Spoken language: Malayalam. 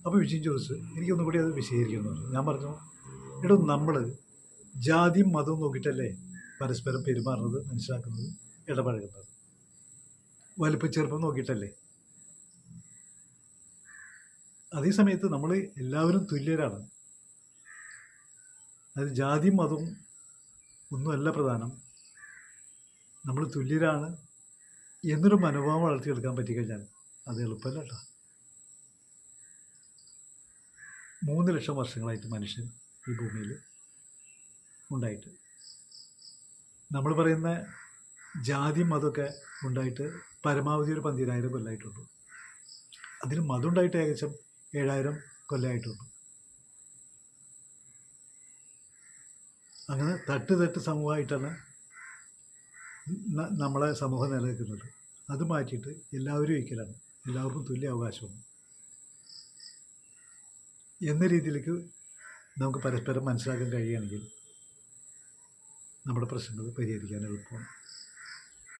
അപ്പോൾ വിജയൻ ചോദിച്ചു എനിക്കൊന്നും കൂടി അത് വിശദീകരിക്കുന്നു പറഞ്ഞു. ഞാൻ പറഞ്ഞു എടോ നമ്മൾ ജാതിയും മതവും നോക്കിയിട്ടല്ലേ പരസ്പരം പെരുമാറുന്നത്, മനസ്സിലാക്കുന്നത്, ഇടപഴകുന്നത്. വലിപ്പം ചെറുപ്പം നോക്കിയിട്ടല്ലേ. അതേ സമയത്ത് നമ്മൾ എല്ലാവരും തുല്യരാണ്. അത് ജാതിയും മതവും ഒന്നുമല്ല പ്രധാനം. നമ്മൾ തുല്യരാണ് എന്നൊരു മനോഭാവം വളർത്തിയെടുക്കാൻ പറ്റിക്കഴിഞ്ഞാൽ അത് എളുപ്പമല്ല കേട്ടോ. 3 ലക്ഷം വർഷങ്ങളായിട്ട് മനുഷ്യൻ ഈ ഭൂമിയിൽ ഉണ്ടായിട്ട്, നമ്മൾ പറയുന്ന ജാതിയും മതമൊക്കെ ഉണ്ടായിട്ട് പരമാവധി ഒരു 12,000 കൊല്ലമായിട്ടുള്ളൂ. അതിന് മതം ഉണ്ടായിട്ട് ഏകദേശം 7,000 കൊല്ലമായിട്ടുള്ളൂ. അങ്ങനെ തട്ട് സമൂഹമായിട്ടാണ് നമ്മളെ സമൂഹം നിലനിൽക്കുന്നത്. അത് മാറ്റിയിട്ട് എല്ലാവരും ഈക്വലാണ്, എല്ലാവർക്കും തുല്യ അവകാശമാണ് എന്ന രീതിയിലേക്ക് നമുക്ക് പരസ്പരം മനസ്സിലാക്കാൻ കഴിയുകയാണെങ്കിൽ നമ്മുടെ പ്രശ്നങ്ങൾ പരിഹരിക്കാൻ എളുപ്പമാണ്.